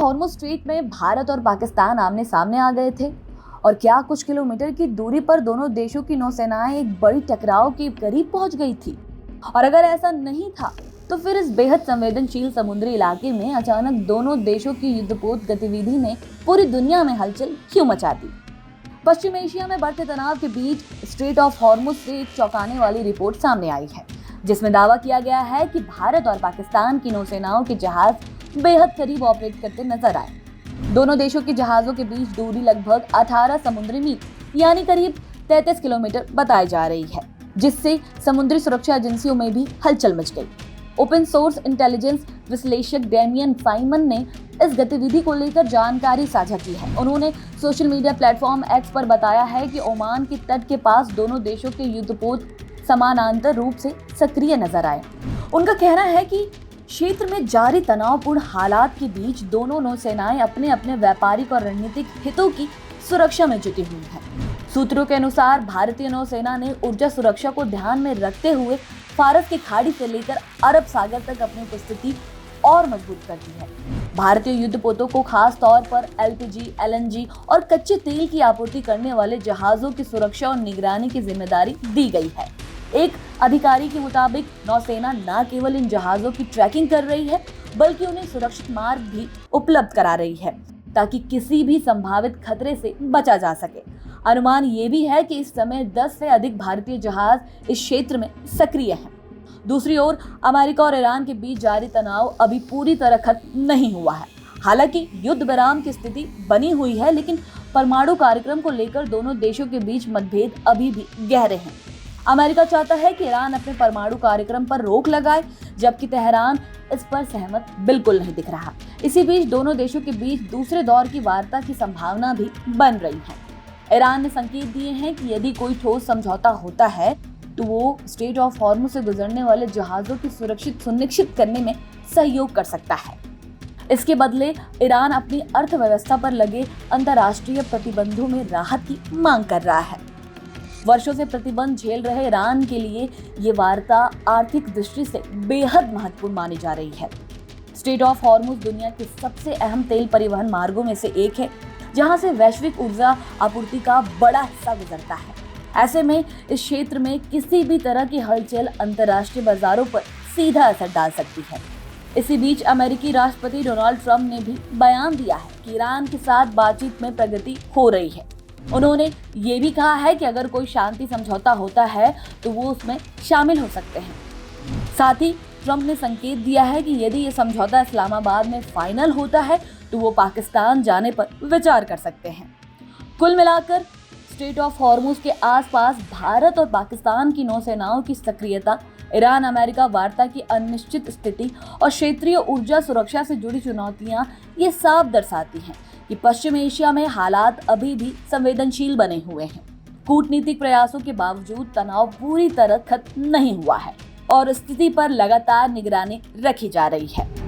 Hormuz straight में भारत और पाकिस्तान आमने सामने आ गए थे? और क्या कुछ किलोमीटर की दूरी पर दोनों देशों की नौसेनाएं एक बड़ी टकराव के करीब पहुंच गई थी? और अगर ऐसा नहीं था, तो फिर इस बेहद संवेदनशील समुद्री इलाके में अचानक दोनों देशों की युद्धपोत गतिविधि ने पूरी दुनिया में हलचल क्यों मचा दी? पश्चिम एशिया में बढ़ते तनाव के बीच स्ट्रेट ऑफ हॉर्मुज़ से एक चौंकाने वाली रिपोर्ट सामने आई है, जिसमें दावा किया गया है कि भारत और पाकिस्तान की नौसेनाओं के जहाज बेहद करीब ऑपरेट करते नजर आए। दोनों देशों के जहाजों के बीच दूरी लगभग 18 समुद्री मील यानी करीब 33 किलोमीटर बताई जा रही है, जिससे समुद्री सुरक्षा एजेंसियों में भी हलचल मच गई। ओपन सोर्स इंटेलिजेंस विश्लेषक डेमियन साइमन ने इस गतिविधि को लेकर जानकारी साझा की है। उन्होंने सोशल मीडिया प्लेटफॉर्म एक्स पर बताया है कि ओमान के तट के पास दोनों देशों के युद्धपोत समानांतर रूप से सक्रिय नजर आए। उनका कहना है कि क्षेत्र में जारी तनावपूर्ण हालात के बीच दोनों नौसेनाएं अपने अपने व्यापारिक और रणनीतिक हितों की सुरक्षा में जुटी हुई हैं। सूत्रों के अनुसार भारतीय नौसेना ने ऊर्जा सुरक्षा को ध्यान में रखते हुए फारस की खाड़ी से लेकर अरब सागर तक अपनी उपस्थिति और मजबूत कर दी है। भारतीय युद्धपोतों को खास तौर पर एलपीजी, एलएनजी और कच्चे तेल की आपूर्ति करने वाले जहाजों की सुरक्षा और निगरानी की जिम्मेदारी दी गई है। एक अधिकारी के मुताबिक नौसेना न केवल इन जहाजों की ट्रैकिंग कर रही है, बल्कि उन्हें सुरक्षित मार्ग भी उपलब्ध करा रही है, ताकि किसी भी संभावित खतरे से बचा जा सके। अनुमान ये भी है कि इस समय 10 से अधिक भारतीय जहाज इस क्षेत्र में सक्रिय हैं। दूसरी ओर अमेरिका और ईरान के बीच जारी तनाव अभी पूरी तरह खत्म नहीं हुआ है। हालांकि युद्ध विराम की स्थिति बनी हुई है, लेकिन परमाणु कार्यक्रम को लेकर दोनों देशों के बीच मतभेद अभी भी गहरे हैं। अमेरिका चाहता है कि ईरान अपने परमाणु कार्यक्रम पर रोक लगाए, जबकि तेहरान इस पर सहमत बिल्कुल नहीं दिख रहा। इसी बीच दोनों देशों के बीच दूसरे दौर की वार्ता की संभावना भी बन रही है। ईरान ने संकेत दिए हैं कि यदि कोई ठोस समझौता होता है, तो वो स्ट्रेट ऑफ हॉर्मुज़ से गुजरने वाले जहाजों की सुनिश्चित करने में सहयोग कर सकता है। इसके बदले ईरान अपनी अर्थव्यवस्था पर लगे अंतर्राष्ट्रीय प्रतिबंधों में राहत की मांग कर रहा है। वर्षों से प्रतिबंध झेल रहे ईरान के लिए ये वार्ता आर्थिक दृष्टि से बेहद महत्वपूर्ण मानी जा रही है। स्ट्रेट ऑफ हॉर्मुज़ दुनिया के सबसे अहम तेल परिवहन मार्गों में से एक है, जहां से वैश्विक ऊर्जा आपूर्ति का बड़ा हिस्सा गुजरता है। ऐसे में इस क्षेत्र में किसी भी तरह की हलचल अंतर्राष्ट्रीय बाजारों पर सीधा असर डाल सकती है। इसी बीच अमेरिकी राष्ट्रपति डोनाल्ड ट्रंप ने भी बयान दिया है कि ईरान के साथ बातचीत में प्रगति हो रही है। उन्होंने ये भी कहा है कि अगर कोई शांति समझौता होता है, तो वो उसमें शामिल हो सकते हैं। साथ ही ट्रंप ने संकेत दिया है कि यदि ये समझौता इस्लामाबाद में फाइनल होता है, तो वो पाकिस्तान जाने पर विचार कर सकते हैं। कुल मिलाकर स्ट्रेट ऑफ हॉर्मुज़ के आसपास भारत और पाकिस्तान की नौसेनाओं की सक्रियता, ईरान अमेरिका वार्ता की अनिश्चित स्थिति और क्षेत्रीय ऊर्जा सुरक्षा से जुड़ी चुनौतियां ये साफ दर्शाती हैं कि पश्चिम एशिया में हालात अभी भी संवेदनशील बने हुए हैं। कूटनीतिक प्रयासों के बावजूद तनाव पूरी तरह खत्म नहीं हुआ है और स्थिति पर लगातार निगरानी रखी जा रही है।